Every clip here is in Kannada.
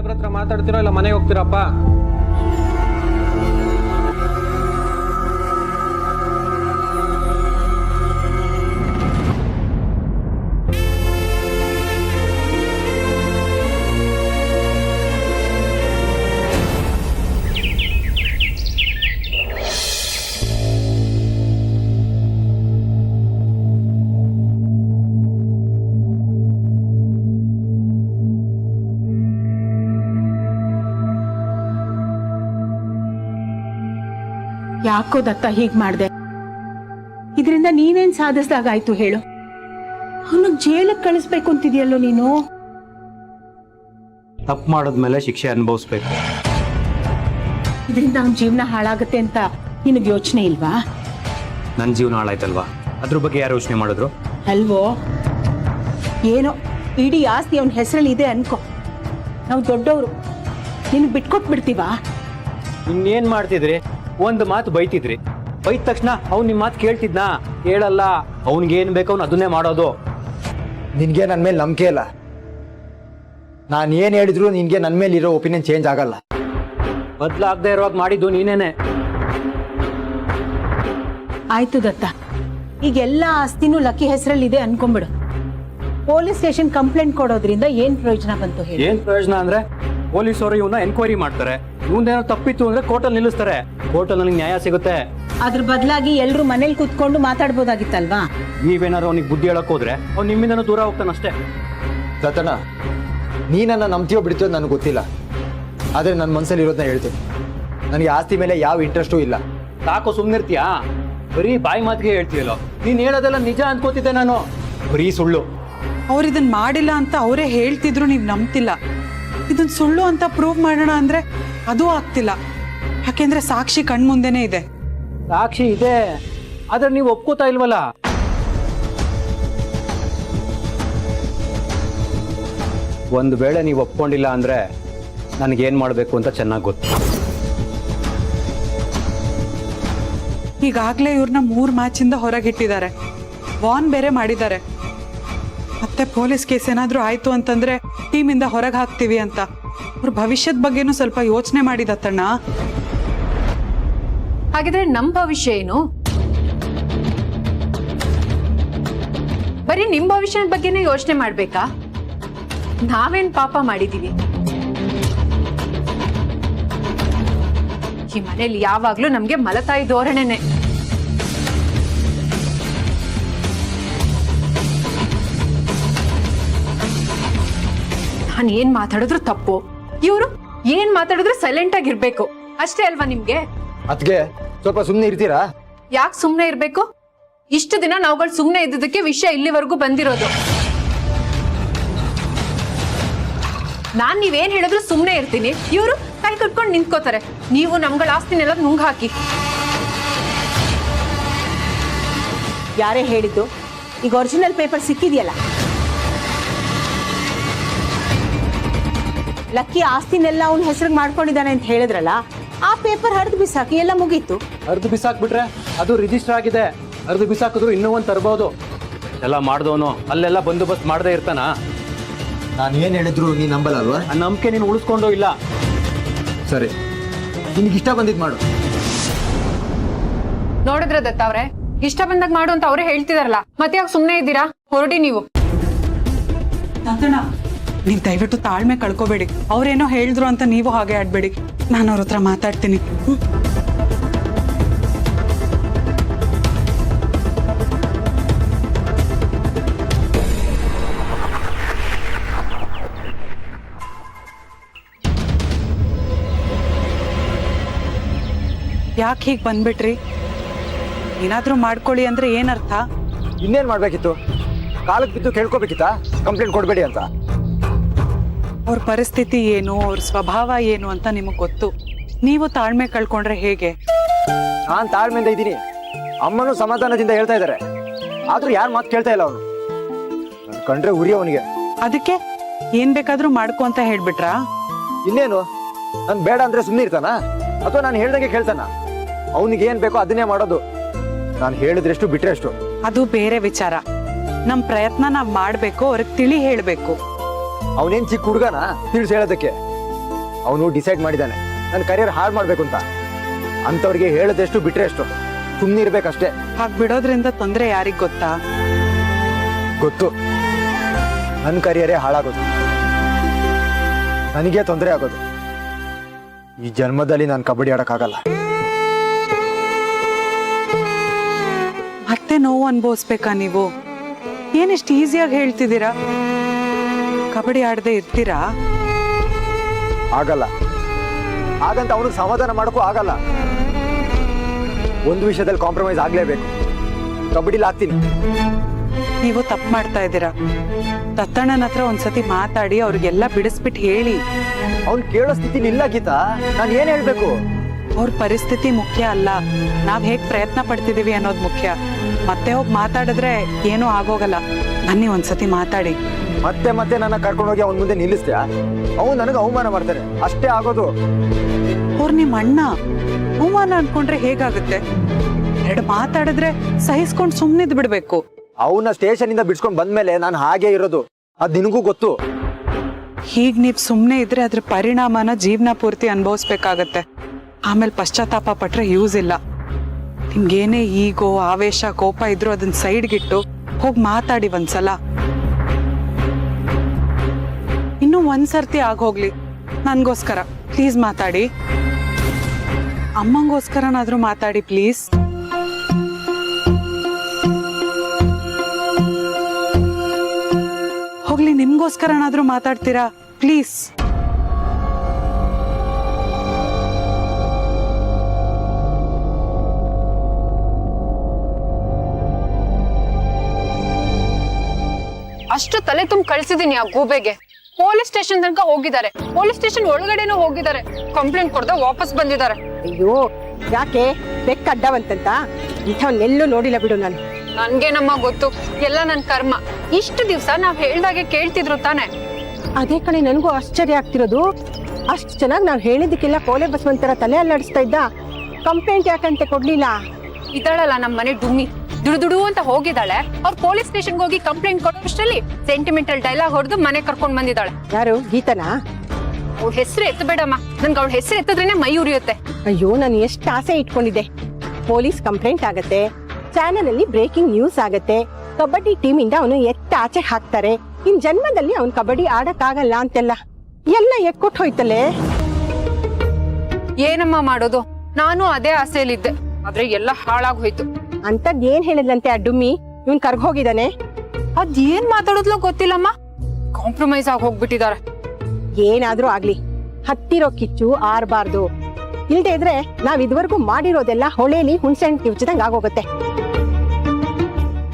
ಸಾಹೇಬ್ರ ಹತ್ರ ಮಾತಾಡ್ತಿರೋ ಇಲ್ಲ ಮನೆಗೆ ಹೋಗ್ತೀರಪ್ಪ? ಯಾಕೋ ದತ್ತ ಹೀಗ್ ಮಾಡ್ದೆ? ಇದರಿಂದ ನೀನೇನ್ ಸಾಧಿಸ್ದಾಗಾಯ್ತು ಹೇಳು? ಅವನು ಜೈಲಿಗೆ ಕಳಿಸ್ಬೇಕು ಅಂತಿದ್ಯಲ್ಲೋ ನೀನು. ತಪ್ಪು ಮಾಡಿದ್ಮೇಲೆ ಶಿಕ್ಷೆ ಅನುಭವಿಸ್ಬೇಕು. ಇದರಿಂದ ಅವನ ಜೀವನ ಹಾಳಾಗತ್ತೆ ಅಂತ ನಿನಗೆ ಯೋಚನೆ ಇಲ್ವಾ? ನನ್ನ ಜೀವನ ಹಾಳಾಯ್ತಲ್ವಾ, ಅದ್ರ ಬಗ್ಗೆ ಯಾರು ಯೋಚನೆ ಮಾಡಿದ್ರು? ಅಲ್ವೋ, ಏನೋ ಇಡೀ ಆಸ್ತಿ ಅವನ ಹೆಸರಲ್ಲಿ ಇದೆ ಅನ್ಕೋ. ನಾವು ದೊಡ್ಡವರು, ನಿನಗೆ ಬಿಟ್ಕೊಟ್ಬಿಡ್ತೀವಾ? ಇನ್ನೇನ್ ಮಾಡ್ತಿದ್ರಿ? ಒಂದು ಮಾತು ಬೈತಿದ್ರಿ, ಬೈದ ತಕ್ಷಣ ಅವ್ನು ನಿಮ್ಮ ಮಾತು ಕೇಳ್ತಿದ್ನಾ? ಕೇಳಲ್ಲ. ಅವ್ನಿಗೇನ್ ಬೇಕು ಅವ್ನು ಅದನ್ನೇ ಮಾಡೋದು. ನಿನ್ಗೆ ನನ್ನ ಮೇಲೆ ನಂಬಿಕೆ ಇಲ್ಲ. ನಾನು ಏನು ಹೇಳಿದ್ರು ನಿನ್ಗೆ ನನ್ನ ಮೇಲೆ ಇರೋ ಒಪಿನಿಯನ್ ಚೇಂಜ್ ಆಗಲ್ಲ. ಬದಲಾಗದೆ ಇರುವಾಗ ಮಾಡಿದ್ದು ನೀನೇನೆ. ಆಯ್ತು ದತ್ತ, ಈಗ ಎಲ್ಲ ಆಸ್ತಿನೂ ಲಕ್ಕಿ ಹೆಸರಲ್ಲಿ ಇದೆ ಅನ್ಕೊಂಬಿಡು. ಪೊಲೀಸ್ ಸ್ಟೇಷನ್ ಕಂಪ್ಲೇಂಟ್ ಕೊಡೋದ್ರಿಂದ ಏನ್ ಪ್ರಯೋಜನ ಬಂತು ಹೇಳಿ? ಏನ್ ಪ್ರಯೋಜನ ಅಂದ್ರೆ ಪೊಲೀಸರು ಇವನ್ನ ಎನ್ಕ್ವೈರಿ ಮಾಡ್ತಾರೆ. ಇವಂದೇನೋ ತಪ್ಪಿತ್ತು ಅಂದ್ರೆ ಕೋರ್ಟಲ್ಲಿ ನಿಲ್ಲಿಸ್ತಾರೆ. ಕೋರ್ಟಲ್ಲಿ ನನಗೆ ನ್ಯಾಯ ಸಿಗುತ್ತೆ. ಅದ್ರ ಬದಲಾಗಿ ಎಲ್ರು ಮನೇಲಿ ಕುತ್ಕೊಂಡು ಮಾತಾಡ್ಬೋದಾಗಿತ್ತಲ್ವಾ? ನೀವೇನಾದ್ರು ಅವ್ನಿಗೆ ಬುದ್ಧಿ ಹೇಳಕ್ ಹೋದ್ರೆ ಅವ್ನು ನಿಮ್ಮಿಂದನೂ ದೂರ ಹೋಗ್ತಾನಷ್ಟೇ. ದತ್ತನ, ನೀ ನನ್ನ ನಂಬ್ತೀಯೋ ಬಿಡ್ತೀಯೋ ನನಗೆ ಗೊತ್ತಿಲ್ಲ. ಆದರೆ ನನ್ನ ಮನಸ್ಸಲ್ಲಿ ಇರೋದನ್ನ ಹೇಳ್ತೀನಿ. ನನಗೆ ಆಸ್ತಿ ಮೇಲೆ ಯಾವ ಇಂಟ್ರೆಸ್ಟೂ ಇಲ್ಲ. ಸಾಕು, ಸುಮ್ಮನಿರ್ತೀಯಾ? ಬರೀ ಬಾಯಿ ಮಾತಿಗೆ ಹೇಳ್ತೀಯಲ್ಲೋ. ನೀನ್ ಹೇಳೋದೆಲ್ಲ ನಿಜ ಅನ್ಕೋತಿದ್ದೆ ನಾನು. ಬರೀ ಸುಳ್ಳು. ಅವ್ರು ಇದನ್ನ ಮಾಡಿಲ್ಲ ಅಂತ ಅವರೇ ಹೇಳ್ತಿದ್ರು, ನೀವು ನಂಬ್ತಿಲ್ಲ. ಇದನ್ನ ಸುಳ್ಳು ಅಂತ ಪ್ರೂವ್ ಮಾಡೋಣ ಅಂದ್ರೆ ಅದು ಆಗ್ತಿಲ್ಲ. ಯಾಕೆಂದ್ರೆ ಸಾಕ್ಷಿ ಕಣ್ಮುಂದೆನೆ ಇದೆ. ಸಾಕ್ಷಿ ಇದೆ, ಆದ್ರೆ ನೀವು ಒಪ್ಕೋತಾ ಇಲ್ವಲ್ಲ. ಒಂದು ವೇಳೆ ನೀವು ಒಪ್ಕೊಂಡಿಲ್ಲ ಅಂದ್ರೆ ನನಗೇನ್ ಮಾಡಬೇಕು ಅಂತ ಚೆನ್ನಾಗಿ ಗೊತ್ತು. ಈಗಾಗ್ಲೇ ಇವ್ರನ್ನ 3 ಮ್ಯಾಚಿಂದ ಹೊರಗಿಟ್ಟಿದ್ದಾರೆ. ವಾರ್ನ್ ಬೇರೆ ಮಾಡಿದ್ದಾರೆ. ಮತ್ತೆ ಪೊಲೀಸ್ ಕೇಸ್ ಏನಾದ್ರೂ ಆಯ್ತು ಅಂತಂದ್ರೆ ಟೀಮಿಂದ ಹೊರಗೆ ಹಾಕ್ತೀವಿ ಅಂತ. ಅವ್ರ ಭವಿಷ್ಯದ ಬಗ್ಗೆನೂ ಸ್ವಲ್ಪ ಯೋಚನೆ ಮಾಡಿದತ್ತಣ್ಣ. ಹಾಗಿದ್ರೆ ನಮ್ ಭವಿಷ್ಯ ಏನು? ಬರೀ ನಿಮ್ ಭವಿಷ್ಯದ ಬಗ್ಗೆನೇ ಯೋಚನೆ ಮಾಡ್ಬೇಕಾ? ನಾವೇನ್ ಪಾಪ ಮಾಡಿದೀವಿ? ಈ ಮನೇಲಿ ಯಾವಾಗ್ಲೂ ನಮ್ಗೆ ಮಲತಾಯಿ ಧೋರಣೆನೆ. ನಾನು ಏನ್ ಮಾತಾಡಿದ್ರು ತಪ್ಪು, ಇವ್ರು ಏನ್ ಮಾತಾಡಿದ್ರು ಸೈಲೆಂಟ್ ಆಗಿರ್ಬೇಕು ಅಷ್ಟೇ ಅಲ್ವಾ ನಿಮ್ಗೆ? ಅದಕ್ಕೆ ಸ್ವಲ್ಪ ಸುಮ್ಮನೆ ಇರ್ತೀರಾ? ಯಾಕೆ ಸುಮ್ನೆ ಇರ್ಬೇಕು? ಇಷ್ಟು ದಿನ ನಾವುಗಳು ಸುಮ್ನೆ ಇದ್ದದಕ್ಕೆ ವಿಷಯ ಇಲ್ಲಿವರೆಗೂ ಬಂದಿರೋದು. ನಾನ್ ನೀವೇನ್ ಹೇಳಿದ್ರು ಸುಮ್ನೆ ಇರ್ತೀನಿ, ಇವರು ಕೈ ಕಟ್ಕೊಂಡು ನಿಂತ್ಕೋತಾರೆ. ನೀವು ನಮ್ಗಳ ಆಸ್ತಿನೆಲ್ಲ ನುಂಗ್ ಹಾಕಿ. ಯಾರೇ ಹೇಳಿದ್ದು? ಈಗ ಒರಿಜಿನಲ್ ಪೇಪರ್ ಸಿಕ್ಕಿದೆಯಲ್ಲ, ಲಕ್ಕಿ ಆಸ್ತಿನೆಲ್ಲ ಅವನ ಹೆಸರಿಗೆ ಮಾಡ್ಕೊಂಡಿದ್ದಾನೆ ಅಂತ ಹೇಳಿದ್ರಲ್ಲ, ಆ ಪೇಪರ್ ಹರಿದು ಬಿಸಾಕಿ, ಎಲ್ಲ ಮುಗೀತು. ಹರಿದು ಬಿಸಾಕ್ಬಿಟ್ರೆ ಅದು ರಿಜಿಸ್ಟರ್ ಆಗಿದೆ. ಹರಿದು ಬಿಸಾಕಿದ್ರು ಇನ್ನೂ ಒಂದು ತರಬಹುದು. ಎಲ್ಲ ಮಾಡ್ದವನು ಅಲ್ಲೆಲ್ಲ ಬಂದೋಬಸ್ತ್ ಮಾಡದೇ ಇರ್ತಾನ? ನಾನು ಏನು ಹೇಳಿದ್ರು ನೀ ನಂಬಲ್ಲ ಅಲ್ವಾ? ಆ ನಂಬಿಕೆ ನೀನು ಉಳಿಸ್ಕೊಂಡು ಇಲ್ಲ. ಸರಿ, ನಿನಗೆ ಇಷ್ಟ ಬಂದಿದ್ದು ಮಾಡು. ನೋಡಿದ್ರ ದತ್ತ ಅವ್ರೆ, ಇಷ್ಟ ಬಂದಾಗ ಮಾಡು ಅಂತ ಅವರೇ ಹೇಳ್ತಿದಾರಲ್ಲ, ಮತ್ತೆ ಯಾಕೆ ಸುಮ್ನೆ ಇದ್ದೀರಾ? ಹೊರಡಿ ನೀವು. ನೀವ್ ದಯವಿಟ್ಟು ತಾಳ್ಮೆ ಕಳ್ಕೊಬೇಡಿ. ಅವ್ರೇನೋ ಹೇಳಿದ್ರು ಅಂತ ನೀವು ಹಾಗೆ ಆಡ್ಬೇಡಿ. ನಾನು ಅವ್ರ ಹತ್ರ ಮಾತಾಡ್ತೀನಿ. ಯಾಕೆ ಹೀಗೆ ಬಂದ್ಬಿಟ್ರಿ? ಏನಾದ್ರೂ ಮಾಡ್ಕೊಳ್ಳಿ ಅಂದ್ರೆ ಏನರ್ಥ? ಇನ್ನೇನು ಮಾಡಬೇಕಿತ್ತು? ಕಾಲಕ್ಕೆ ಬಿದ್ದು ಕೇಳ್ಕೊಬೇಕಿತ್ತಾ ಕಂಪ್ಲೇಂಟ್ ಕೊಡಬೇಡಿ ಅಂತ? ಅವ್ರ ಪರಿಸ್ಥಿತಿ ಏನು, ಅವ್ರ ಸ್ವಭಾವ ಏನು ಅಂತ ನಿಮಗೆ ಗೊತ್ತು. ನೀವು ತಾಳ್ಮೆ ಕಳ್ಕೊಂಡ್ರೆ ಹೇಗೆ? ನಾನು ತಾಳ್ಮೆಯಿಂದ ಇದ್ದೀನಿ. ಅಮ್ಮನೂ ಸಮಾಧಾನದಿಂದ ಹೇಳ್ತಾ ಇದ್ದಾರೆ. ಆದ್ರೂ ಯಾರು ಮಾತು ಕೇಳ್ತಾ ಇಲ್ಲ ಅವನು. ನನ್ ಕಂಡ್ರೆ ಉರಿ ಅವನಿಗೆ. ಅದಕ್ಕೆ ಏನ್ ಬೇಕಾದ್ರೂ ಮಾಡ್ಕೊ ಅಂತ ಹೇಳ್ಬಿಟ್ರಾ? ಇನ್ನೇನು, ನಾನು ಬೇಡ ಅಂದ್ರೆ ಸುಮ್ಮನೆ ಇರ್ತಾನ ಅಥವಾ ನಾನು ಹೇಳ್ದಂಗೆ ಕೇಳ್ತಾನ? ಅವನಿಗೆ ಏನ್ ಬೇಕೋ ಅದನ್ನೇ ಮಾಡೋದು. ನಾನು ಹೇಳಿದ್ರೆಷ್ಟು ಬಿಟ್ರೆಷ್ಟು. ಅದು ಬೇರೆ ವಿಚಾರ. ನಮ್ ಪ್ರಯತ್ನ ನಾವ್ ಮಾಡ್ಬೇಕು, ಅವ್ರಿಗೆ ತಿಳಿ ಹೇಳ್ಬೇಕು. ಅವನೇನ್ ಚಿಕ್ಕ ಹುಡುಗನ ತಿಳಿಸಿ ಹೇಳೋದಕ್ಕೆ? ಅವನು ಡಿಸೈಡ್ ಮಾಡಿದ್ದಾನೆ ನನ್ನ ಕರಿಯರ್ ಹಾಳು ಮಾಡ್ಬೇಕು ಅಂತ. ಅಂಥವ್ರಿಗೆ ಹೇಳದೆಷ್ಟು ಬಿಟ್ರೆ ಎಷ್ಟು, ಸುಮ್ಮನೆ ಇರ್ಬೇಕಷ್ಟೇ. ಹಾಗೆ ಬಿಡೋದ್ರಿಂದ ತೊಂದರೆ ಯಾರಿಗ್ ಗೊತ್ತಾ? ಗೊತ್ತು, ನನ್ನ ಕರಿಯರೇ ಹಾಳಾಗೋದು, ನನಗೆ ತೊಂದರೆ ಆಗೋದು. ಈ ಜನ್ಮದಲ್ಲಿ ನಾನು ಕಬಡ್ಡಿ ಆಡಕ್ಕಾಗಲ್ಲ. ಮತ್ತೆ ನೋವು ಅನುಭವಿಸ್ಬೇಕಾ ನೀವು? ಏನಿಷ್ಟು ಈಸಿಯಾಗಿ ಹೇಳ್ತಿದ್ದೀರಾ? ಕಬಡ್ಡಿ ಆಡದೆ ಇರ್ತೀರಾ? ಆಗಲ್ಲ, ಹಾಗಂತ ಅವನಿಗೆ ಸಮಾಧಾನ ಮಾಡೋಕ್ಕೂ ಆಗಲ್ಲ. ಒಂದು ವಿಷಯದಲ್ಲಿ ಕಾಂಪ್ರಮೈಸ್ ಆಗ್ಲೇಬೇಕು. ಕಬಡ್ಡಿಲಿ ಆಗ್ತೀನಿ. ನೀವು ತಪ್ಪು ಮಾಡ್ತಾ ಇದ್ದೀರಾ. ದತ್ತಣ್ಣನ ಹತ್ರ ಒಂದ್ಸತಿ ಮಾತಾಡಿ ಅವ್ರಿಗೆಲ್ಲ ಬಿಡಿಸ್ಬಿಟ್ಟು ಹೇಳಿ. ಅವ್ನು ಕೇಳೋ ಸ್ಥಿತಿಲಿ ಇಲ್ಲ ಗೀತಾ, ನಾನು ಏನ್ ಹೇಳ್ಬೇಕು? ಅವ್ರ ಪರಿಸ್ಥಿತಿ ಮುಖ್ಯ ಅಲ್ಲ, ನಾವ್ ಹೇಗ್ ಪ್ರಯತ್ನ ಪಡ್ತಿದೀವಿ ಅನ್ನೋದು ಮುಖ್ಯ. ಮತ್ತೆ ಹೋಗಿ ಮಾತಾಡಿದ್ರೆ ಏನೂ ಆಗೋಗಲ್ಲ. ಬನ್ನಿ ಒಂದ್ಸತಿ ಮಾತಾಡಿ. ಮತ್ತೆ ಮತ್ತೆ ನನ್ನ ಕರ್ಕೊಂಡೋಗಿ ಅವನ ಮುಂದೆ ನಿಲ್ಲಿಸ್ತೀಯ? ಅವನು ನನಗೆ ಅವಮಾನ ಮಾಡ್ತಾನೆ, ಅಷ್ಟೇ ಆಗೋದು. ಅವ್ರು ನಿಮ್ಮ ಅಣ್ಣ, ಅವಮಾನ ಅನ್ಕೊಂಡ್ರೆ ಹೇಗಾಗುತ್ತೆ? ಎರಡು ಮಾತಾಡಿದ್ರೆ ಸಹಿಸ್ಕೊಂಡು ಸುಮ್ಮನಿದ್ ಬಿಡ್ಬೇಕು. ಅವನ ಸ್ಟೇಷನ್ ಇಂದ ಬಿಡ್ಸ್ಕೊಂಡ್ ಬಂದ್ಮೇಲೆ ನಾನು ಹಾಗೆ ಇರೋದು, ಅದ್ ನಿನಗೂ ಗೊತ್ತು. ಹೀಗ್ ನೀವ್ ಸುಮ್ನೆ ಇದ್ರೆ ಅದ್ರ ಪರಿಣಾಮನ ಜೀವನ ಪೂರ್ತಿ ಅನುಭವಿಸ್ಬೇಕಾಗತ್ತೆ. ಆಮೇಲೆ ಪಶ್ಚಾತ್ತಾಪ ಪಟ್ರೆ ಯೂಸ್ ಇಲ್ಲ. ನಿಮ್ಗೇನೇ ಈಗೋ ಆವೇಶ ಕೋಪ ಇದ್ರು ಅದನ್ನ ಸೈಡ್ಗಿಟ್ಟು ಹೋಗಿ ಮಾತಾಡಿ ಒಂದ್ಸಲ. ಇನ್ನೂ ಒಂದ್ಸರ್ತಿ ಆಗೋಗ್ಲಿ, ನನ್ಗೋಸ್ಕರ ಪ್ಲೀಸ್ ಮಾತಾಡಿ. ಅಮ್ಮಂಗೋಸ್ಕರನಾದ್ರೂ ಮಾತಾಡಿ ಪ್ಲೀಸ್. ಹೋಗ್ಲಿ, ನಿಮ್ಗೋಸ್ಕರನಾದ್ರೂ ಮಾತಾಡ್ತೀರಾ ಪ್ಲೀಸ್? ಅಷ್ಟು ತಲೆ ತುಂಬ ಕಳ್ಸಿದೀನಿ ಆ ಗೂಬೆಗೆ. ಪೊಲೀಸ್ ಸ್ಟೇಷನ್ ತನಕ ಹೋಗಿದ್ದಾರೆ, ಪೊಲೀಸ್ ಸ್ಟೇಷನ್ ಒಳಗಡೆನೂ ಹೋಗಿದ್ದಾರೆ. ಕಂಪ್ಲೇಂಟ್ ಕೊಡದೆ ವಾಪಸ್ ಬಂದಿದ್ದಾರೆ. ಅಯ್ಯೋ, ಯಾಕೆ ಬೆಕ್ಕ ಅಡ್ಡವಂತಂತ? ಇಂಥವನ್ನೆಲ್ಲೂ ನೋಡಿಲ್ಲ ಬಿಡು ನಾನು. ನನ್ಗೇನಮ್ಮ ಗೊತ್ತು, ಎಲ್ಲ ನನ್ ಕರ್ಮ. ಇಷ್ಟು ದಿವ್ಸ ನಾವ್ ಹೇಳ್ದಾಗೆ ಕೇಳ್ತಿದ್ರು ತಾನೆ. ಅದೇ ಕಣೆ, ನನಗೂ ಆಶ್ಚರ್ಯ ಆಗ್ತಿರೋದು. ಅಷ್ಟು ಚೆನ್ನಾಗಿ ನಾವು ಹೇಳಿದ್ದಕ್ಕೆಲ್ಲ ಕೋಲೆ ಬಸವಂತರ ತಲೆ ಅಲ್ಲಾಡಿಸ್ತಾ ಇದ್ದ. ಕಂಪ್ಲೇಂಟ್ ಯಾಕಂತೆ ಕೊಡ್ಲಿಲ್ಲ? ಇದ್ದಾಳಲ್ಲ ನಮ್ಮ ಮನೆ ಡುಮ್ಮಿ, ದುಡು ಅಂತ ಹೋಗಿದ್ದಾಳೆ. ಅವ್ರು ಪೊಲೀಸ್ ಸ್ಟೇಷನ್ಗೆ ಹೋಗಿ ಕಂಪ್ಲೇಂಟ್ ಕೊಡೋಷ್ಟರಲ್ಲಿ ಸೆಂಟಿಮೆಂಟಲ್ ಡೈಲಾಗ್ ಹೊಡೆದು ಮನೆ ಕರ್ಕೊಂಡ್ ಬಂದಿದ್ದಾಳೆ. ಯಾರು? ಗೀತನಾ? ಅವ್ಳ ಹೆಸರು ಎತ್ತಬೇಡಮ್ಮ, ನನ್ಗೆ ಅವಳ ಹೆಸರು ಎತ್ತದ್ರೇನೆ ಮೈ ಉರಿಯುತ್ತೆ. ಅಯ್ಯೋ, ನಾನು ಎಷ್ಟು ಆಸೆ ಇಟ್ಕೊಂಡಿದ್ದೆ. ಪೊಲೀಸ್ ಕಂಪ್ಲೇಂಟ್ ಆಗತ್ತೆ, ಚಾನೆಲ್ ಅಲ್ಲಿ ಬ್ರೇಕಿಂಗ್ ನ್ಯೂಸ್ ಆಗತ್ತೆ, ಕಬಡ್ಡಿ ಟೀಮ್ ಇಂದ ಅವನು ಎತ್ತ ಆಚೆ ಹಾಕ್ತಾರೆ, ಇನ್ ಜನ್ಮದಲ್ಲಿ ಅವನ್ ಕಬಡ್ಡಿ ಆಡಕ್ಕಾಗಲ್ಲ ಅಂತೆಲ್ಲ ಎಲ್ಲ ಎಕ್ಕೊಟ್ಟು ಹೋಯ್ತಲ್ಲೇ. ಏನಮ್ಮ ಮಾಡೋದು? ನಾನು ಅದೇ ಆಸೆಯಲ್ಲಿದ್ದೆ, ಆದ್ರೆ ಎಲ್ಲ ಹಾಳಾಗ್ ಹೋಯ್ತು. ಅಂತದ್ ಏನ್ ಹೇಳಿದ್ಲಂತೆ ಆ ಡುಮ್ಮಿ? ಇವನ್ ಕರ್ಗೋಗಿದ್ದಾನೆ. ಅದ್ ಏನ್ ಮಾತಾಡೋದ್ಲೋ ಗೊತ್ತಿಲ್ಲಮ್ಮ, ಕಾಂಪ್ರಮೈಸ್ ಆಗಿ ಹೋಗ್ಬಿಟ್ಟಿದ್ದಾರೆ. ಏನಾದ್ರೂ ಆಗ್ಲಿ, ಹತ್ತಿರೋ ಕಿಚ್ಚು ಆರ್ಬಾರ್ದು. ಇಲ್ದೇ ಇದ್ರೆ ನಾವ್ ಇದುವರೆಗೂ ಮಾಡಿರೋದೆಲ್ಲ ಹೊಳೆಲಿ ಹುಣ್ಸೆಹಣ್ಣು ಕಿವ್ಚಿದಂಗ್ ಆಗೋಗತ್ತೆ.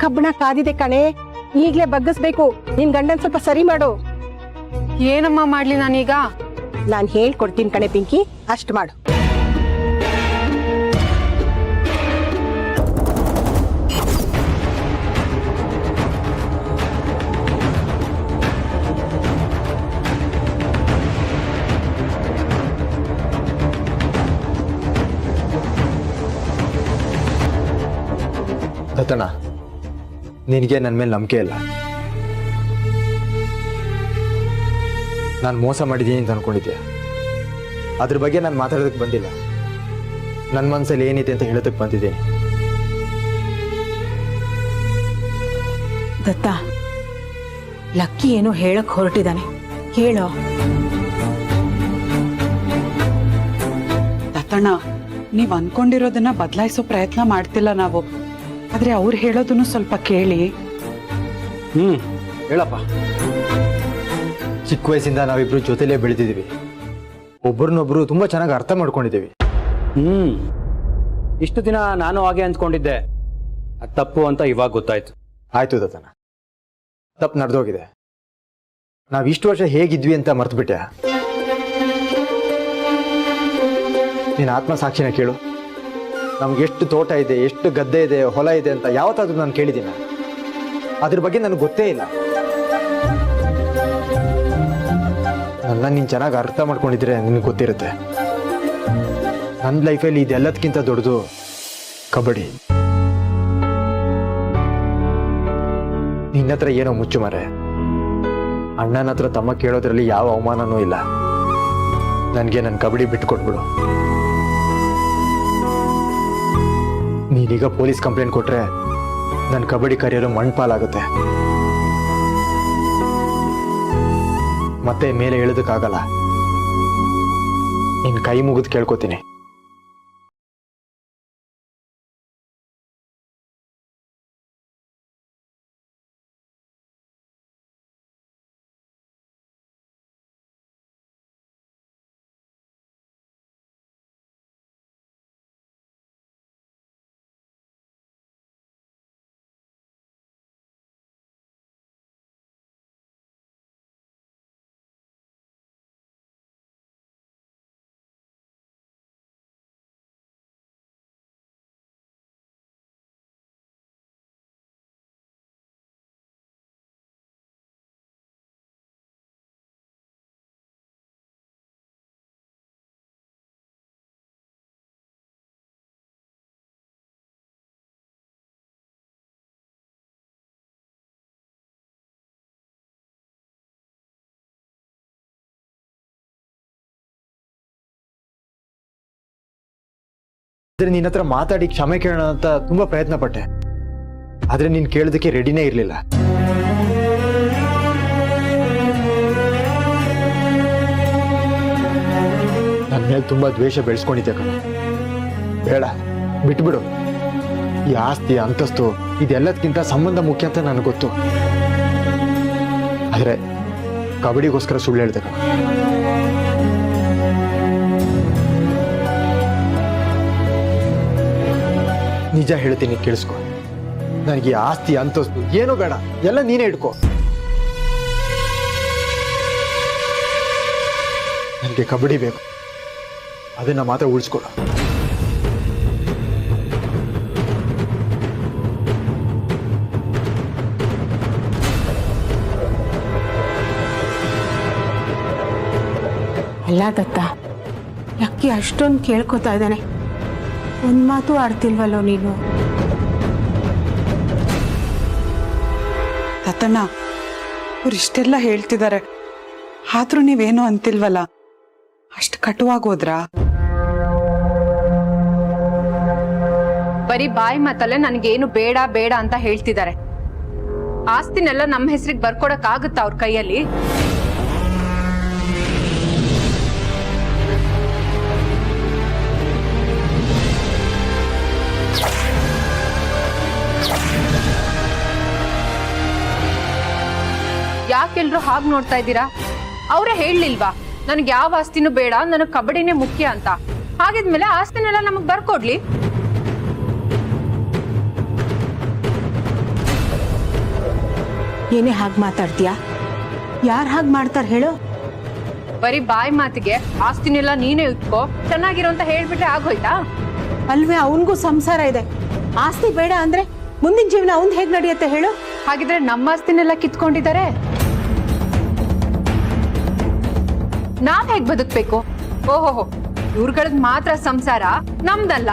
ಕಬ್ಬಣ ಕಾದಿದೆ ಕಣೆ, ಈಗ್ಲೇ ಬಗ್ಗಿಸ್ಬೇಕು. ನಿನ್ ಗಂಡನ್ ಸ್ವಲ್ಪ ಸರಿ ಮಾಡು. ಏನಮ್ಮ ಮಾಡ್ಲಿ ನಾನೀಗ? ನಾನ್ ಹೇಳ್ಕೊಡ್ತೀನಿ ಕಣೆ ಪಿಂಕಿ, ಅಷ್ಟ್ ಮಾಡು. ದತ್ತಣ್ಣ, ನಿನಗೆ ನನ್ನ ಮೇಲೆ ನಂಬಿಕೆ ಇಲ್ಲ. ನಾನು ಮೋಸ ಮಾಡಿದ್ದೀನಿ ಅಂತ ಅನ್ಕೊಂಡಿದ್ದೆ. ಅದ್ರ ಬಗ್ಗೆ ನಾನು ಮಾತಾಡೋದಕ್ಕೆ ಬಂದಿಲ್ಲ. ನನ್ನ ಮನಸ್ಸಲ್ಲಿ ಏನಿದೆ ಅಂತ ಹೇಳೋದಕ್ಕೆ ಬಂದಿದ್ದೀನಿ. ದತ್ತ, ಲಕ್ಕಿ ಏನೋ ಹೇಳಕ್ ಹೊರಟಿದ್ದಾನೆ, ಹೇಳೋ. ದತ್ತಣ್ಣ, ನೀವ್ ಅನ್ಕೊಂಡಿರೋದನ್ನ ಬದಲಾಯಿಸೋ ಪ್ರಯತ್ನ ಮಾಡ್ತಿಲ್ಲ ನಾವು. ಆದ್ರೆ ಅವ್ರು ಹೇಳೋದನ್ನು ಸ್ವಲ್ಪ ಕೇಳಿ. ಹೇಳಪ್ಪ. ಚಿಕ್ಕ ವಯಸ್ಸಿಂದ ನಾವಿಬ್ರು ಜೊತೆಲೇ ಬೆಳೆದಿದ್ದೀವಿ. ಒಬ್ಬರನ್ನೊಬ್ರು ತುಂಬಾ ಚೆನ್ನಾಗಿ ಅರ್ಥ ಮಾಡ್ಕೊಂಡಿದ್ದೀವಿ. ಇಷ್ಟು ದಿನ ನಾನು ಹಾಗೆ ಅಂದ್ಕೊಂಡಿದ್ದೆ, ಅದು ತಪ್ಪು ಅಂತ ಇವಾಗ ಗೊತ್ತಾಯ್ತು. ಆಯ್ತು ದತ್ತಣ್ಣ, ತಪ್ಪು ನಡೆದೋಗಿದೆ. ನಾವಿಷ್ಟು ವರ್ಷ ಹೇಗಿದ್ವಿ ಅಂತ ಮರ್ತ್ಬಿಟ್ಟೆ. ನೀನು ಆತ್ಮಸಾಕ್ಷಿನ ಕೇಳು. ನಮ್ಗೆ ಎಷ್ಟು ತೋಟ ಇದೆ, ಎಷ್ಟು ಗದ್ದೆ ಇದೆ, ಹೊಲ ಇದೆ ಅಂತ ಯಾವತ್ತಾದ್ರೂ ನಾನು ಕೇಳಿದ್ದೀನಿ? ಅದ್ರ ಬಗ್ಗೆ ನನಗೆ ಗೊತ್ತೇ ಇಲ್ಲ. ನನ್ನ ನೀನು ಚೆನ್ನಾಗಿ ಅರ್ಥ ಮಾಡ್ಕೊಂಡಿದ್ರೆ ನಿನಗೆ ಗೊತ್ತಿರುತ್ತೆ. ನನ್ನ ಲೈಫಲ್ಲಿ ಇದೆಲ್ಲದಕ್ಕಿಂತ ದೊಡ್ಡದು ಕಬಡ್ಡಿ. ನಿನ್ನ ಹತ್ರ ಏನೋ ಮುಚ್ಚು ಮರೆ. ಅಣ್ಣನ ಹತ್ರ ತಮ್ಮ ಕೇಳೋದ್ರಲ್ಲಿ ಯಾವ ಅವಮಾನನೂ ಇಲ್ಲ. ನನಗೆ ನನ್ನ ಕಬಡ್ಡಿ ಬಿಟ್ಕೊಟ್ಬಿಡು. ನೀನೀಗ ಪೊಲೀಸ್ ಕಂಪ್ಲೇಂಟ್ ಕೊಟ್ರೆ ನನ್ನ ಕಬಡ್ಡಿ ಕರಿಯರು ಮಣ್ಪಾಲಾಗುತ್ತೆ. ಮತ್ತೆ ಮೇಲೆ ಹೇಳೋದಕ್ಕಾಗಲ್ಲ. ನಿನ್ನ ಕೈ ಮುಗಿದು ಕೇಳ್ಕೊತೀನಿ. ಆದ್ರೆ ನಿನ್ನ ಹತ್ರ ಮಾತಾಡಿ ಕ್ಷಮೆ ಕೇಳೋಣ ಅಂತ ತುಂಬಾ ಪ್ರಯತ್ನ ಪಟ್ಟೆ. ಆದ್ರೆ ನೀನ್ ಕೇಳೋದಕ್ಕೆ ರೆಡಿನೇ ಇರ್ಲಿಲ್ಲ. ನನ್ನ ಮೇಲೆ ತುಂಬಾ ದ್ವೇಷ ಬೆಳೆಸ್ಕೊಂಡಿದ್ದೆ ಕಣ. ಬೇಡ, ಬಿಟ್ಬಿಡು. ಈ ಆಸ್ತಿ ಅಂತಸ್ತು ಇದೆಲ್ಲದಕ್ಕಿಂತ ಸಂಬಂಧ ಮುಖ್ಯ ಅಂತ ನನಗೆ ಗೊತ್ತು. ಆದ್ರೆ ಕಬಡ್ಡಿಗೋಸ್ಕರ ಸುಳ್ಳು ಹೇಳ್ದೆ ಕಣ. ನಿಜ ಹೇಳ್ತೀನಿ, ಕೇಳಿಸ್ಕೊ. ನನಗೆ ಆಸ್ತಿ ಅಂತಸ್ತು ಏನೂ ಬೇಡ, ಎಲ್ಲ ನೀನೇ ಇಟ್ಕೋ. ನನಗೆ ಕಬಡ್ಡಿ ಬೇಕು, ಅದನ್ನ ಮಾತ್ರ ಉಳಿಸ್ಕೊಡು. ಅಲ್ಲ ದತ್ತ, ಯಾಕೆ ಅಷ್ಟೊಂದು ಕೇಳ್ಕೊತಾ ಇದ್ದಾನೆ? ಒಂದ್ ಮಾತು ಆಡ್ತಿಲ್ವಲ್ಲೋ ನೀನು? ದತ್ತಣ್ಣ, ಅವ್ರು ಇಷ್ಟೆಲ್ಲ ಹೇಳ್ತಿದ್ದಾರೆ, ಆದ್ರೂ ನೀವೇನು ಅಂತಿಲ್ವಲ್ಲ? ಅಷ್ಟು ಕಟುವಾಗೋದ್ರಾ? ಬರೀ ಬಾಯಿ ಮಾತಲ್ಲೇ ನನಗೇನು ಬೇಡ ಬೇಡ ಅಂತ ಹೇಳ್ತಿದ್ದಾರೆ. ಆಸ್ತಿನೆಲ್ಲ ನಮ್ಮ ಹೆಸರಿಗೆ ಬರ್ಕೊಡಕ್ ಆಗುತ್ತಾ ಅವ್ರ ಕೈಯಲ್ಲಿ? ಯಾಕೆಲ್ರು ಹಾಗೆ ನೋಡ್ತಾ ಇದ್ದೀರಾ? ಅವರೇ ಹೇಳಲಿಲ್ವಾ ನನಗೆ ಯಾವ ಆಸ್ತಿನೂ ಬೇಡ, ನನಗೆ ಕಬಡ್ಡಿನೇ ಮುಖ್ಯ ಅಂತ? ಹಾಗಿದ್ಮೇಲೆ ಆಸ್ತಿನೆಲ್ಲ ನಮಗ್ ಬರ್ಕೊಡ್ಲಿ. ಏನೇ ಹಾಗೆ ಮಾತಾಡ್ತೀಯಾ? ಯಾರು ಹಾಗೆ ಮಾಡ್ತಾರೆ ಹೇಳು? ಬರೀ ಬಾಯಿ ಮಾತಿಗೆ ಆಸ್ತಿನೆಲ್ಲ ನೀನೇ ಇಟ್ಕೋ, ಚೆನ್ನಾಗಿರೋ ಅಂತ ಹೇಳ್ಬಿಟ್ರೆ ಆಗೋಯ್ತಾ? ಅಲ್ವೇ, ಅವನಿಗೂ ಸಂಸಾರ ಇದೆ. ಆಸ್ತಿ ಬೇಡ ಅಂದ್ರೆ ಮುಂದಿನ ಜೀವನ ಅವನ್ ಹೇಗ್ ನಡೆಯುತ್ತೆ ಹೇಳು? ಹಾಗಿದ್ರೆ ನಮ್ಮ ಆಸ್ತಿನೆಲ್ಲ ಕಿತ್ಕೊಂಡಿದ್ದಾರೆ, ನಾವ್ ಹೇಗ್ ಬದುಕ್ಬೇಕು? ಓಹೋಹೋ, ಇವ್ರಗಳದ್ ಮಾತ್ರ ಸಂಸಾರ, ನಮ್ದಲ್ಲ.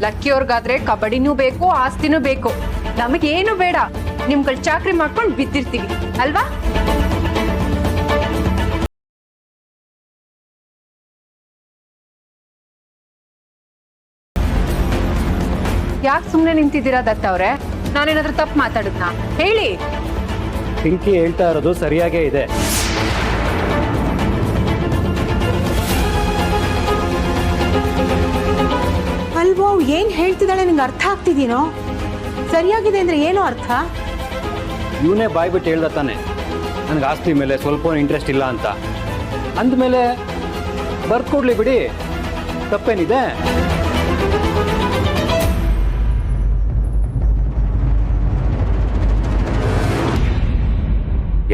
ಲಕ್ಕಿಯವ್ರಿಗಾದ್ರೆ ಕಬಡ್ಡಿನೂ ಬೇಕು, ಆಸ್ತಿನೂ ಬೇಕು. ನಮಗೇನು ಬೇಡ, ನಿಮ್ಗಳು ಚಾಕ್ರಿ ಮಾಡ್ಕೊಂಡು ಬಿದ್ದಿರ್ತೀವಿ ಅಲ್ವಾ? ಯಾಕೆ ಸುಮ್ನೆ ನಿಂತಿದ್ದೀರಾ ದತ್ತ ಅವ್ರೆ? ನಾನೇನಾದ್ರೂ ತಪ್ಪು ಮಾತಾಡಿದ್ನಾ? ಹೇಳಿ. ಪಿಂಕಿ ಹೇಳ್ತಾ ಇರೋದು ಸರಿಯಾಗೇ ಇದೆ. ಅಲ್ವೋ, ಏನ್ ಹೇಳ್ತಿದ್ದಾಳೆ ನಿಂಗೆ ಅರ್ಥ ಆಗ್ತಿದೀನೋ? ಸರಿಯಾಗಿದೆ ಅಂದ್ರೆ ಏನೋ ಅರ್ಥ? ಇವನೇ ಬಾಯ್ಬಿಟ್ಟು ಹೇಳ್ದ ತಾನೆ ನನಗೆ ಆಸ್ತಿ ಮೇಲೆ ಸ್ವಲ್ಪ ಇಂಟ್ರೆಸ್ಟ್ ಇಲ್ಲ ಅಂತ. ಅಂದಮೇಲೆ ಬರ್ಕೊಡ್ಲಿ ಬಿಡಿ, ತಪ್ಪೇನಿದೆ?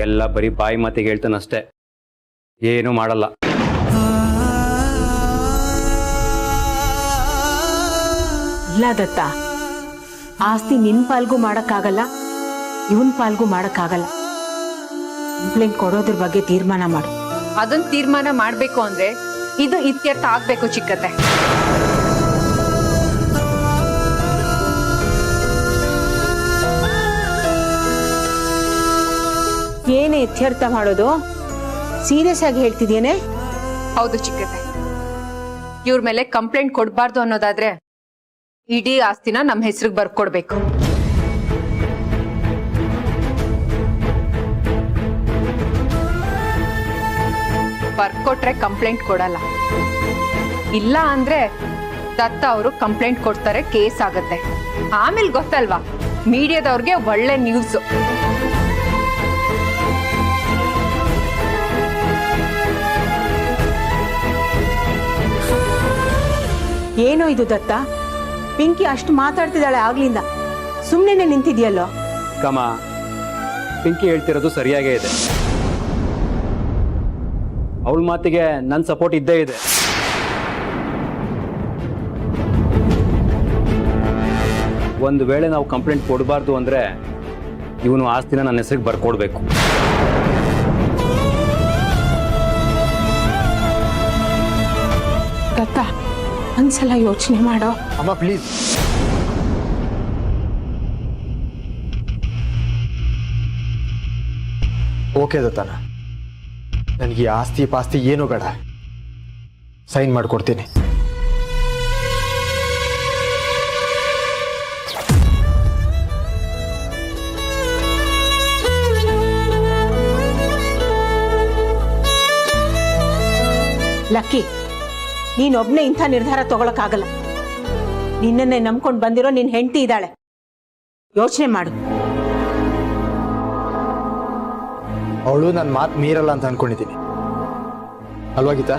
ಎಲ್ಲ ಬರೀ ಬಾಯಿ ಮಾತಿಗೆ ಹೇಳ್ತಾನಷ್ಟೇ, ಏನೂ ಮಾಡಲ್ಲ. ಇಲ್ಲ ದತ್ತ, ಆಸ್ತಿ ನಿನ್ ಪಾಲ್ಗೂ ಮಾಡಕ್ಕಾಗಲ್ಲ, ಇವನ್ ಪಾಲ್ಗೂ ಮಾಡಕ್ಕಾಗಲ್ಲ. ಕಂಪ್ಲೇಂಟ್ ಕೊಡೋದ್ರ ಬಗ್ಗೆ ತೀರ್ಮಾನ ಮಾಡು. ಅದನ್ನ ತೀರ್ಮಾನ ಮಾಡ್ಬೇಕು ಅಂದ್ರೆ ಇದು ಇತ್ಯರ್ಥ ಆಗ್ಬೇಕು ಚಿಕ್ಕತ್ತೆ. ಇತ್ಯರ್ಥ ಮಾಡೋದು? ಸೀರಿಯಸ್ ಆಗಿ ಹೇಳ್ತಿದ್ಯೇನೆ? ಹೌದು ಚಿಕ್ಕತ್ತೆ, ಇವ್ರ ಮೇಲೆ ಕಂಪ್ಲೇಂಟ್ ಕೊಡ್ಬಾರ್ದು ಅನ್ನೋದಾದ್ರೆ ಇಡೀ ಆಸ್ತಿನ ನಮ್ಮ ಹೆಸರಿಗೆ ಬರ್ಕೊಡ್ಬೇಕು. ಬರ್ಕೊಟ್ರೆ ಕಂಪ್ಲೇಂಟ್ ಕೊಡಲ್ಲ, ಇಲ್ಲ ಅಂದ್ರೆ ದತ್ತ ಅವರು ಕಂಪ್ಲೇಂಟ್ ಕೊಡ್ತಾರೆ, ಕೇಸ್ ಆಗತ್ತೆ. ಆಮೇಲೆ ಗೊತ್ತಲ್ವಾ, ಮೀಡಿಯಾದವ್ರಿಗೆ ಒಳ್ಳೆ ನ್ಯೂಸ್. ಏನೋ ಇದು ದತ್ತ, ಪಿಂಕಿ ಅಷ್ಟು ಮಾತಾಡ್ತಿದ್ದಾಳೆ ಆಗ್ಲಿಂದ, ಸುಮ್ಮನೆ ನಿಂತಿದ್ಯಲ್ಲೋ? ಕಮ, ಪಿಂಕಿ ಹೇಳ್ತಿರೋದು ಸರಿಯಾಗೇ ಇದೆ. ಅವಳ ಮಾತಿಗೆ ನನ್ನ ಸಪೋರ್ಟ್ ಇದ್ದೇ ಇದೆ. ಒಂದು ವೇಳೆ ನಾವು ಕಂಪ್ಲೇಂಟ್ ಕೊಡಬಾರ್ದು ಅಂದ್ರೆ ಇವನು ಆಸ್ತಿನ ನನ್ನ ಹೆಸರಿಗೆ ಬರ್ಕೊಡ್ಬೇಕು. ದತ್ತ, ಒಂದ್ಸಲ ಯೋಚನೆ ಮಾಡೋ. ಅಮ್ಮ ಪ್ಲೀಸ್. ಓಕೆ ದತ್ತನ, ನನಗೆ ಆಸ್ತಿ ಪಾಸ್ತಿ ಏನೂ ಬೇಡ, ಸೈನ್ ಮಾಡಿಕೊಡ್ತೀನಿ. ಲಕ್ಕಿ, ನೀನೊಬ್ನೇ ಇಂಥ ನಿರ್ಧಾರ ತಗೊಳಕ್ಕಾಗಲ್ಲ. ನಿನ್ನನ್ನೇ ನಂಬ್ಕೊಂಡು ಬಂದಿರೋ ನಿನ್ ಹೆಂಡತಿ ಇದ್ದಾಳೆ, ಯೋಚನೆ ಮಾಡು. ಅವಳು ನನ್ನ ಮಾತು ಮೀರಲ್ಲ ಅಂತ ಅನ್ಕೊಂಡಿದ್ದೀನಿ ಅಲ್ವಾ ಗೀತಾ?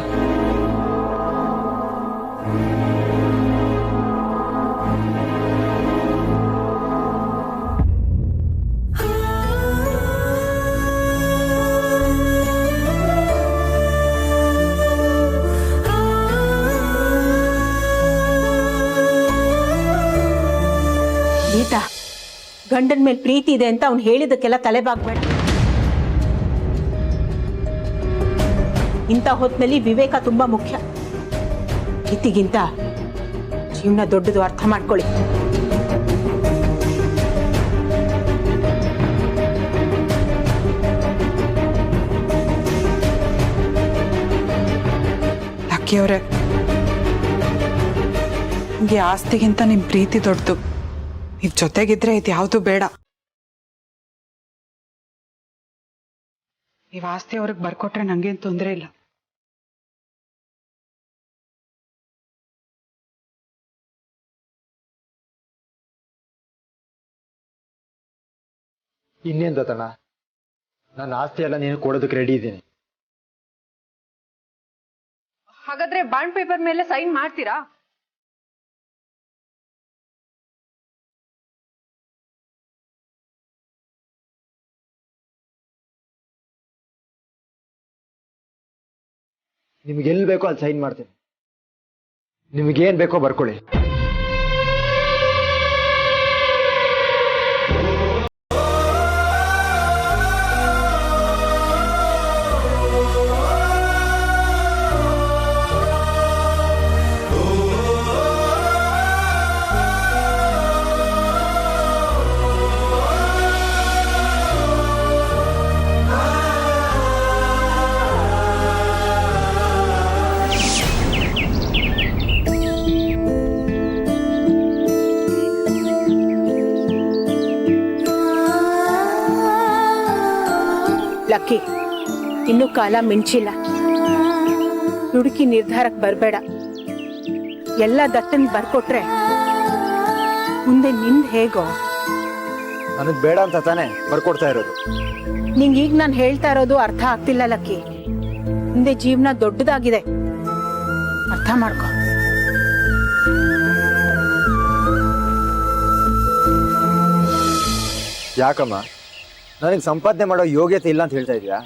ಗೀತಾ, ಗಂಡನ ಮೇಲೆ ಪ್ರೀತಿ ಇದೆ ಅಂತ ಅವ್ನು ಹೇಳಿದಕ್ಕೆಲ್ಲ ತಲೆಬಾಗ್ಬೇಡ. ಇಂಥ ಹೊತ್ತಿನಲ್ಲಿ ವಿವೇಕ ತುಂಬಾ ಮುಖ್ಯ. ಪ್ರೀತಿಗಿಂತ ಜೀವನ ದೊಡ್ಡದು, ಅರ್ಥ ಮಾಡ್ಕೊಳ್ಳಿ. ಲಕ್ಕಿಯವರೇ, ನಿಮ್ಗೆ ಆಸ್ತಿಗಿಂತ ನಿಮ್ ಪ್ರೀತಿ ದೊಡ್ಡದು. ನೀವ್ ಜೊತೆಗಿದ್ರೆ ಇದು ಯಾವುದು ಬೇಡ. ನೀವ್ ಆಸ್ತಿ ಅವ್ರಿಗೆ ಬರ್ಕೊಟ್ರೆ ನಂಗೇನ್ ತೊಂದರೆ ಇಲ್ಲ. ಇನ್ನೇನ್ ದತ್ತಣ್ಣ, ನನ್ನ ಆಸ್ತಿ ಎಲ್ಲ ನೀನು ಕೊಡೋದಕ್ಕೆ ರೆಡಿ ಇದ್ದೀನಿ. ಹಾಗಾದ್ರೆ ಬಾಂಡ್ ಪೇಪರ್ ಮೇಲೆ ಸೈನ್ ಮಾಡ್ತೀರಾ? ನಿಮ್ಗೆ ಎಲ್ಲಿ ಬೇಕೋ ಅಲ್ಲಿ ಸೈನ್ ಮಾಡ್ತೀನಿ. ನಿಮ್ಗೇನ್ ಬೇಕೋ ಬರ್ಕೊಳ್ಳಿ. ಲಕ್ಕಿ, ಇನ್ನೂ ಕಾಲ ಮಿಂಚಿಲ್ಲ. ದುಡುಕಿ ನಿರ್ಧಾರಕ್ಕೆ ಬರಬೇಡ. ಎಲ್ಲ ದತ್ತನ್ ಬರ್ಕೊಟ್ರೆ ಮುಂದೆ ನಿಂದ್ ಹೇಗೋ? ನನಗ್ ಬೇಡ ಅಂತ ತಾನೇ ಬರ್ಕೊಡ್ತಾ ಇರೋದು. ನಿಂಗೆ ಈಗ ನಾನು ಹೇಳ್ತಾ ಇರೋದು ಅರ್ಥ ಆಗ್ತಿಲ್ಲ ಲಕ್ಕಿ. ಮುಂದೆ ಜೀವನ ದೊಡ್ಡದಾಗಿದೆ, ಅರ್ಥ ಮಾಡ್ಕೊ. ಯಾಕಮ್ಮ, ನನಗೆ ಸಂಪಾದನೆ ಮಾಡೋ ಯೋಗ್ಯತೆ ಇಲ್ಲ ಅಂತ ಹೇಳ್ತಾ ಇದೀಯಾ?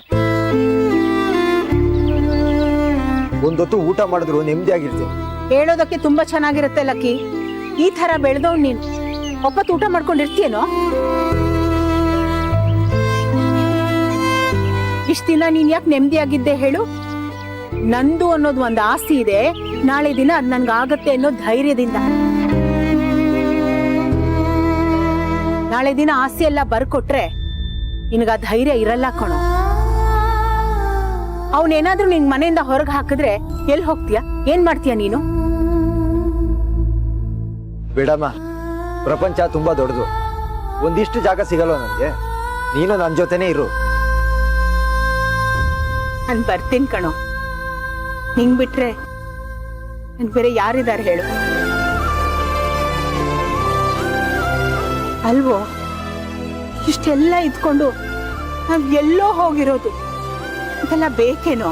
ಒಂದೊತ್ತು ಊಟ ಮಾಡಿದ್ರು ನೆಮ್ಮದಿಯಾಗಿರ್ತೀನಿ. ಹೇಳೋದಕ್ಕೆ ತುಂಬಾ ಚೆನ್ನಾಗಿರುತ್ತೆ ಲಕ್ಕಿ. ಈ ತರ ಬೆಳೆದವ್ ನೀನು ಒಪ್ಪತ್ತು ಊಟ ಮಾಡ್ಕೊಂಡಿರ್ತೀಯೇನೋ? ಇಷ್ಟ ದಿನ ನೀನ್ ಯಾಕೆ ನೆಮ್ಮದಿಯಾಗಿದ್ದೆ ಹೇಳು? ನಂದು ಅನ್ನೋದು ಒಂದು ಆಸ್ತಿ ಇದೆ, ನಾಳೆ ದಿನ ಅದ್ ನನ್ಗೆ ಆಗತ್ತೆ ಅನ್ನೋ ಧೈರ್ಯದಿಂದ. ನಾಳೆ ದಿನ ಆಸ್ತಿ ಎಲ್ಲ ಬರ್ಕೊಟ್ರೆ ನಿನಗ ಧೈರ್ಯ ಇರಲ್ಲ ಕಣೋ. ಅವನೇನಾದ್ರೂ ನಿನ್ ಮನೆಯಿಂದ ಹೊರಗೆ ಹಾಕಿದ್ರೆ ಎಲ್ಲಿ ಹೋಗ್ತೀಯ? ಏನ್ ಮಾಡ್ತೀಯ ನೀನು? ಬಿಡಮ್ಮ, ಪ್ರಪಂಚ ತುಂಬಾ ದೊಡ್ಡದು. ಒಂದಿಷ್ಟು ಜಾಗ ಸಿಗಲ್ವ ನನಗೆ? ನೀನು ನನ್ನ ಜೊತೆನೇ ಇರು. ನಾನ್ ಬರ್ತೀನಿ ಕಣೋ. ನಿಂಗ್ ಬಿಟ್ರೆ ನನ್ ಬೇರೆ ಯಾರಿದ್ದಾರೆ ಹೇಳು? ಅಲ್ವೋ, ಇಷ್ಟೆಲ್ಲ ಇದ್ಕೊಂಡು ನಾವ್ ಎಲ್ಲೋ ಹೋಗಿರೋದು ಇದೆಲ್ಲ ಬೇಕೇನೋ?